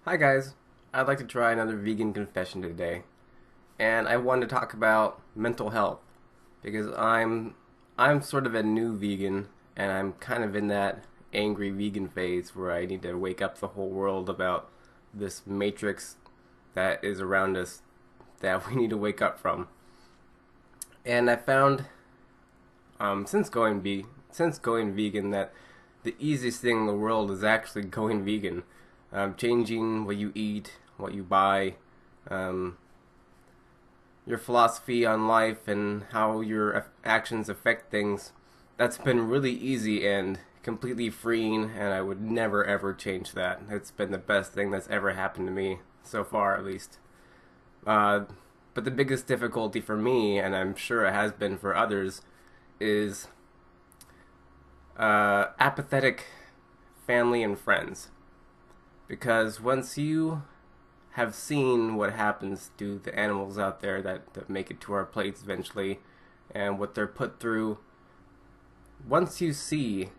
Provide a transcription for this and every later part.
Hi guys, I'd like to try another vegan confession today, and I want to talk about mental health because I'm sort of a new vegan, and I'm kind of in that angry vegan phase where I need to wake up the whole world about this matrix that is around us that we need to wake up from. And I found since going vegan that the easiest thing in the world is actually going vegan. Changing what you eat, what you buy, um, your philosophy on life, and how your actions affect things. That's been really easy and completely freeing, and I would never ever change that. It's been the best thing that's ever happened to me, so far at least. Uh, but the biggest difficulty for me, and I'm sure it has been for others, is apathetic family and friends. Because once you have seen what happens to the animals out there that make it to our plates eventually and what they're put through, once you see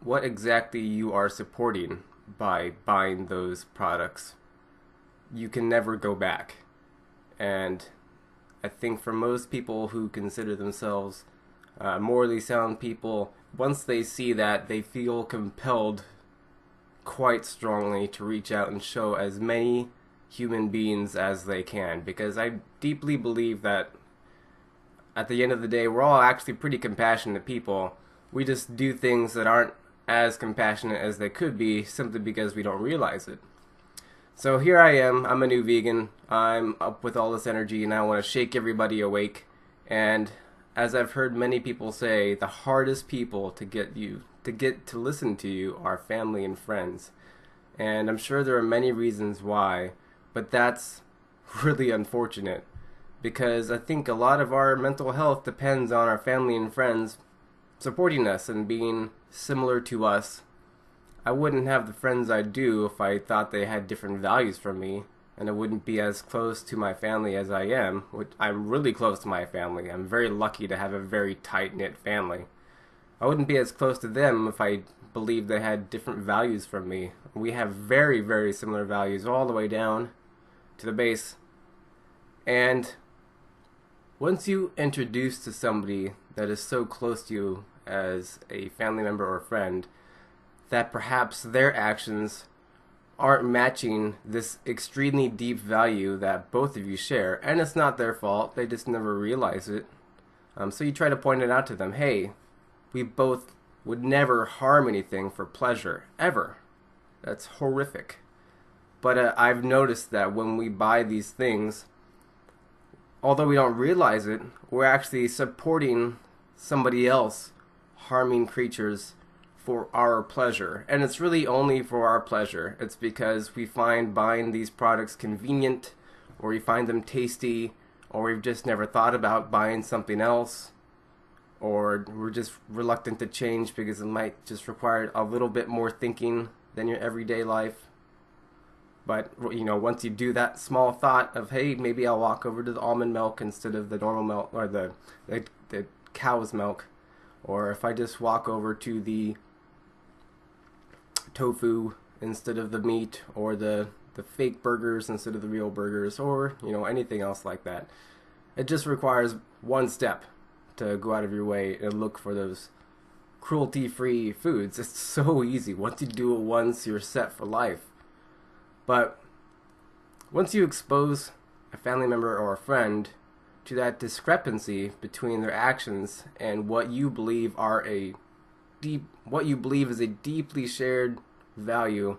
what exactly you are supporting by buying those products, you can never go back. And I think for most people who consider themselves morally sound people, once they see that, they feel compelled quite strongly to reach out and show as many human beings as they can, because I deeply believe that at the end of the day we're all actually pretty compassionate people. We just do things that aren't as compassionate as they could be simply because we don't realize it. So here I am, I'm a new vegan, I'm up with all this energy and I want to shake everybody awake. And as I've heard many people say, the hardest people to get to listen to you are family and friends. And I'm sure there are many reasons why, but that's really unfortunate because I think a lot of our mental health depends on our family and friends supporting us and being similar to us. I wouldn't have the friends I do if I thought they had different values from me, and I wouldn't be as close to my family as I am, which I'm really close to my family. I'm very lucky to have a very tight-knit family. I wouldn't be as close to them if I believed they had different values from me. We have very, very similar values all the way down to the base. And once you introduce to somebody that is so close to you as a family member or friend, that perhaps their actions aren't matching this extremely deep value that both of you share, and it's not their fault, they just never realize it. So you try to point it out to them. Hey, we both would never harm anything for pleasure, ever. That's horrific. But I've noticed that when we buy these things, although we don't realize it, we're actually supporting somebody else harming creatures for our pleasure. And it's really only for our pleasure. It's because we find buying these products convenient, or we find them tasty, or we've just never thought about buying something else, or we're just reluctant to change because it might just require a little bit more thinking than your everyday life. But, once you do that small thought of, hey, maybe I'll walk over to the almond milk instead of the normal milk, or the cow's milk, or if I just walk over to the tofu instead of the meat, or the fake burgers instead of the real burgers, or, anything else like that. It just requires one step to go out of your way and look for those cruelty-free foods. It's so easy. Once you do it once, you're set for life. But once you expose a family member or a friend to that discrepancy between their actions and what you believe is a deeply shared value,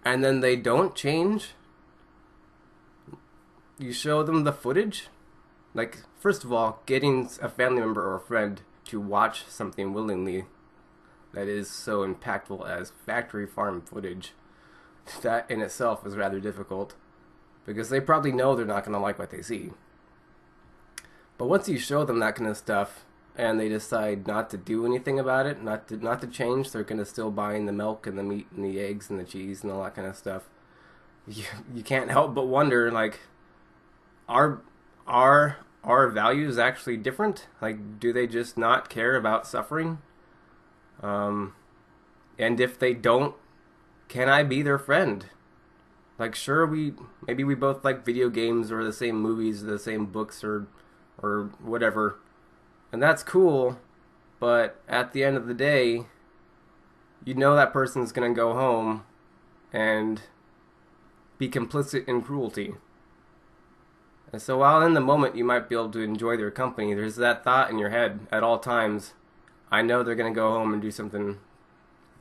and then they don't change, you show them the footage. Like, first of all, getting a family member or a friend to watch something willingly that is so impactful as factory farm footage, that in itself is rather difficult, because they probably know they're not going to like what they see. But once you show them that kind of stuff, and they decide not to do anything about it, not to change, they're going to still buying the milk and the meat and the eggs and the cheese and all that kind of stuff. You can't help but wonder, like, are our values actually different? Like, do they just not care about suffering? And if they don't, can I be their friend? Like, sure, maybe we both like video games or the same movies or the same books or whatever, and that's cool. But at the end of the day, you know that person's gonna go home and be complicit in cruelty. And so while in the moment you might be able to enjoy their company, there's that thought in your head at all times. I know they're gonna go home and do something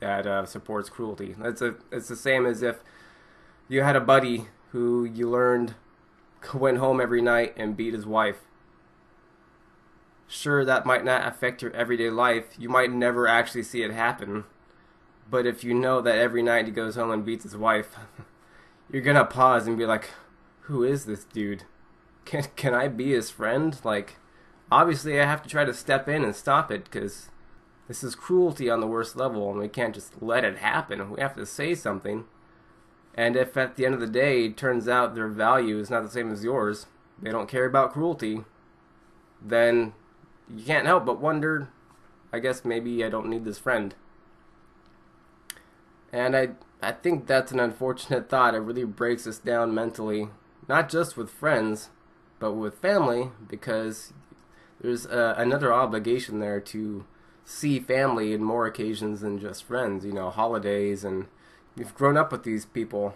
that supports cruelty. It's the same as if you had a buddy who you learned went home every night and beat his wife. Sure, that might not affect your everyday life. You might never actually see it happen. But if you know that every night he goes home and beats his wife, you're gonna pause and be like, who is this dude? Can I be his friend? Like, obviously I have to try to step in and stop it, because this is cruelty on the worst level, and we can't just let it happen. We have to say something. And if at the end of the day it turns out their value is not the same as yours, they don't care about cruelty, then you can't help but wonder, I guess maybe I don't need this friend. And I think that's an unfortunate thought. It really breaks us down mentally, not just with friends, but with family, because there's another obligation there to see family in more occasions than just friends, holidays, and you've grown up with these people.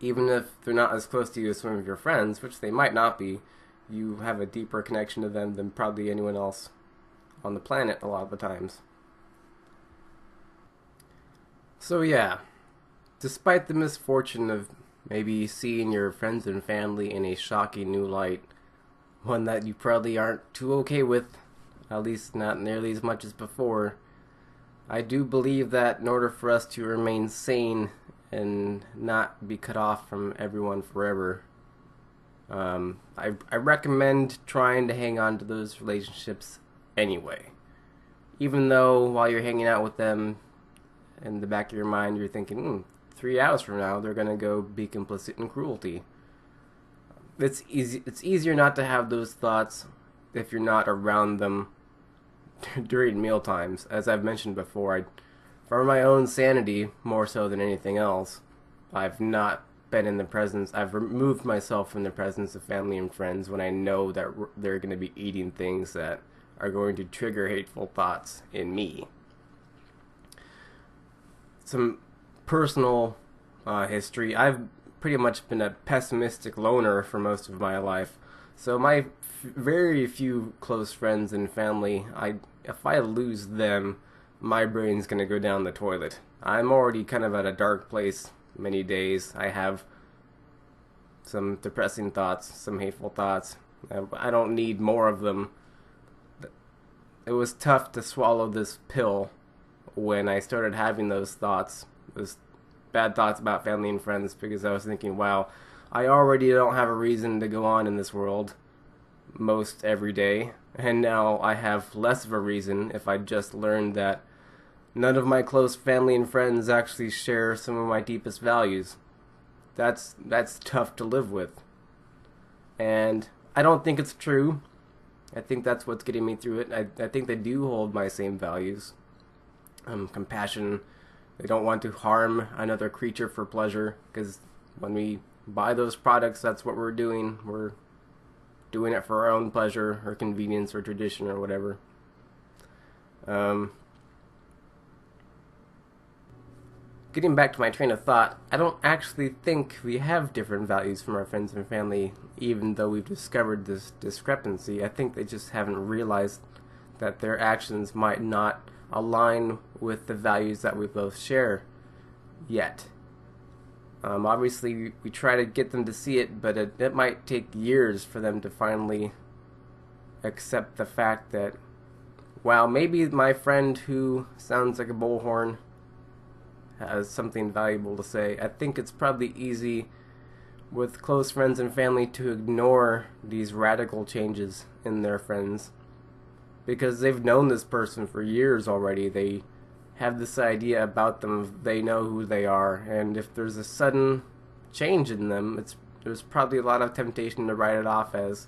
Even if they're not as close to you as some of your friends, which they might not be, you have a deeper connection to them than probably anyone else on the planet a lot of the times. So yeah, despite the misfortune of maybe seeing your friends and family in a shocking new light, one that you probably aren't too okay with, at least not nearly as much as before, I do believe that in order for us to remain sane and not be cut off from everyone forever, I recommend trying to hang on to those relationships anyway. Even though while you're hanging out with them, in the back of your mind you're thinking, 3 hours from now they're going to go be complicit in cruelty. It's easier not to have those thoughts if you're not around them during meal times. As I've mentioned before, for my own sanity more so than anything else, I've not been in the presence, I've removed myself from the presence of family and friends when I know that they're going to be eating things that are going to trigger hateful thoughts in me. Some personal history. I've pretty much been a pessimistic loner for most of my life. So my very few close friends and family, if I lose them, my brain's going to go down the toilet. I'm already kind of at a dark place many days. I have some depressing thoughts, some hateful thoughts. I don't need more of them. It was tough to swallow this pill when I started having those thoughts, those bad thoughts about family and friends, because I was thinking, wow, I already don't have a reason to go on in this world most every day, and now I have less of a reason if I just learned that none of my close family and friends actually share some of my deepest values. That's tough to live with. And I don't think it's true. I think that's what's getting me through it. I think they do hold my same values. Compassion. They don't want to harm another creature for pleasure, because when we buy those products, that's what we're doing. We're doing it for our own pleasure or convenience or tradition or whatever. Getting back to my train of thought, I don't actually think we have different values from our friends and family, even though we've discovered this discrepancy. I think they just haven't realized that their actions might not align with the values that we both share yet. Obviously, we try to get them to see it, but it might take years for them to finally accept the fact that, wow, maybe my friend who sounds like a bullhorn has something valuable to say. I think it's probably easy with close friends and family to ignore these radical changes in their friends, because they've known this person for years already. They have this idea about them. They know who they are, and if there's a sudden change in them, there's probably a lot of temptation to write it off as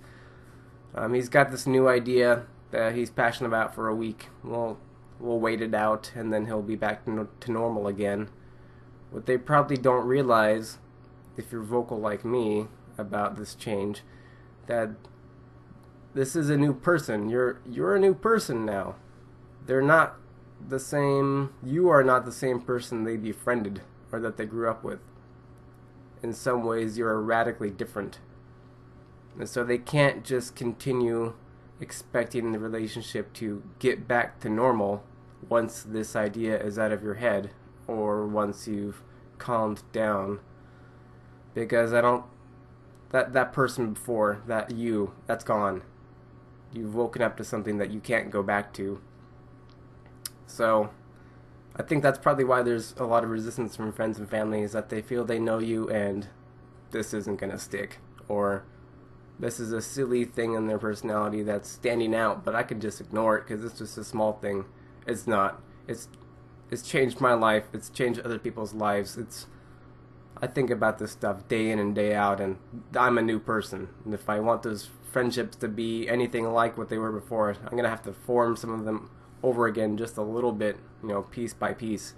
he's got this new idea that he's passionate about for a week. We'll wait it out, and then he'll be back to normal again. What they probably don't realize if you're vocal like me about this change, that this is a new person. You're a new person now. They're not the same. You are not the same person they befriended or that they grew up with. In some ways, you're radically different. And so they can't just continue expecting the relationship to get back to normal once this idea is out of your head or once you've calmed down. Because that person before, that's gone. You've woken up to something that you can't go back to. So I think that's probably why there's a lot of resistance from friends and family, is that they feel they know you and this isn't going to stick. Or this is a silly thing in their personality that's standing out, but I can just ignore it because it's just a small thing. It's not. It's changed my life. It's changed other people's lives. I think about this stuff day in and day out, and I'm a new person. And if I want those friendships to be anything like what they were before, I'm going to have to form some of them over again just a little bit, piece by piece.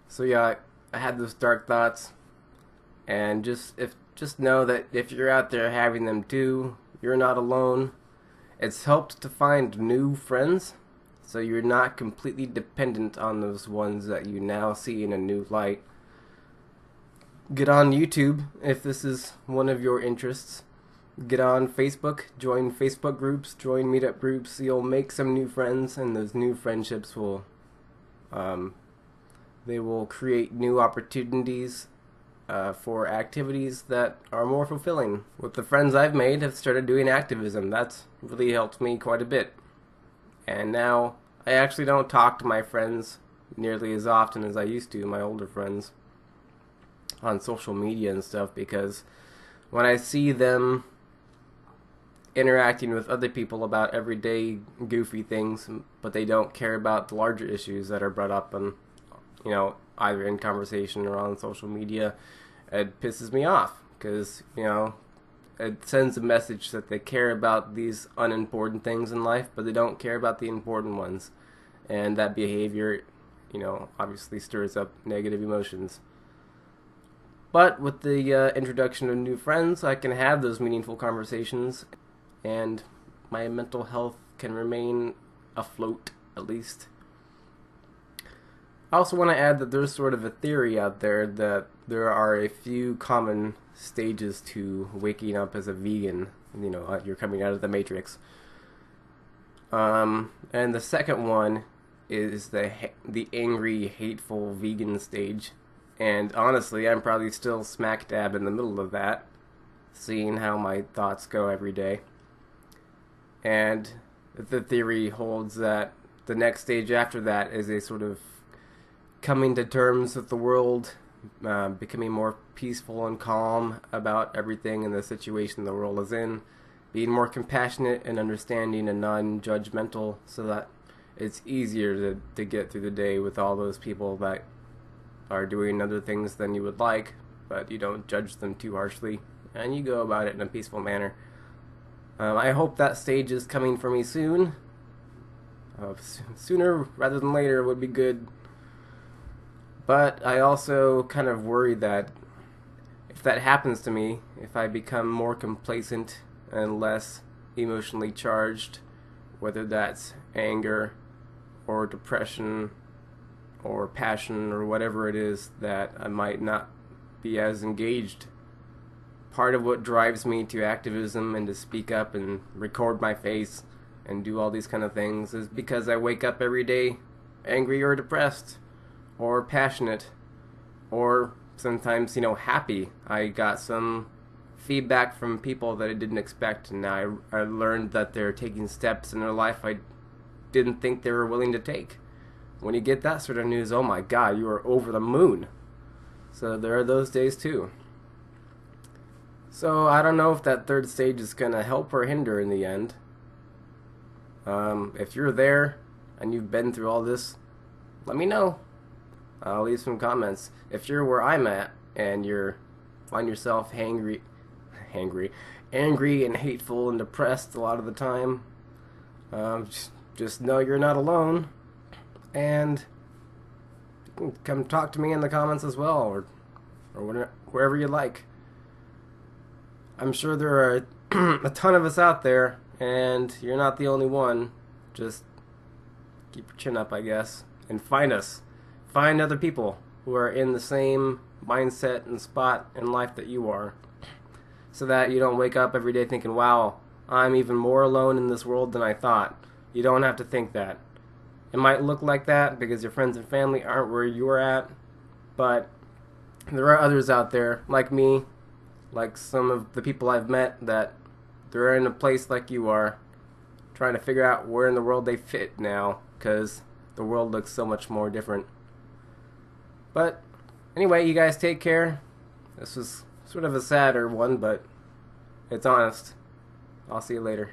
So yeah, I had those dark thoughts, and just know that if you're out there having them too, you're not alone. It's helped to find new friends, so you're not completely dependent on those ones that you now see in a new light. Get on YouTube if this is one of your interests. Get on Facebook, join Facebook groups, join meetup groups. You'll make some new friends, and those new friendships will create new opportunities for activities that are more fulfilling. With the friends I've made, have started doing activism. That's really helped me quite a bit. And now I actually don't talk to my friends nearly as often as I used to, my older friends, on social media and stuff, because when I see them interacting with other people about everyday goofy things, but they don't care about the larger issues that are brought up on, either in conversation or on social media, it pisses me off, because, it sends a message that they care about these unimportant things in life, but they don't care about the important ones. And that behavior, obviously stirs up negative emotions. But with the introduction of new friends, I can have those meaningful conversations, and my mental health can remain afloat, at least. I also want to add that there's sort of a theory out there that there are a few common stages to waking up as a vegan. You're coming out of the matrix. And the second one is the angry, hateful vegan stage. And honestly, I'm probably still smack dab in the middle of that, seeing how my thoughts go every day. And the theory holds that the next stage after that is a sort of coming to terms with the world, becoming more peaceful and calm about everything and the situation the world is in, being more compassionate and understanding and non-judgmental, so that it's easier to get through the day with all those people that are doing other things than you would like, but you don't judge them too harshly, and you go about it in a peaceful manner. I hope that stage is coming for me soon. Sooner rather than later would be good. But I also kind of worry that if that happens to me, if I become more complacent and less emotionally charged, whether that's anger or depression or passion or whatever it is, that I might not be as engaged. Part of what drives me to activism and to speak up and record my face and do all these kind of things is because I wake up every day angry or depressed or passionate or sometimes, happy. I got some feedback from people that I didn't expect, and now I learned that they're taking steps in their life I didn't think they were willing to take. When you get that sort of news, oh my God, you are over the moon. So there are those days too. So I don't know if that third stage is going to help or hinder in the end. If you're there and you've been through all this, let me know. I'll leave some comments. If you're where I'm at and you find yourself angry and hateful and depressed a lot of the time, just know you're not alone. And you can come talk to me in the comments as well, or or wherever you like. I'm sure there are a ton of us out there, and you're not the only one. Just keep your chin up, I guess, and find us. Find other people who are in the same mindset and spot in life that you are, so that you don't wake up every day thinking, wow, I'm even more alone in this world than I thought. You don't have to think that. It might look like that because your friends and family aren't where you're at, but there are others out there, like me, like some of the people I've met, that they're in a place like you are, trying to figure out where in the world they fit now, because the world looks so much more different. But anyway, you guys take care. This was sort of a sadder one, but it's honest. I'll see you later.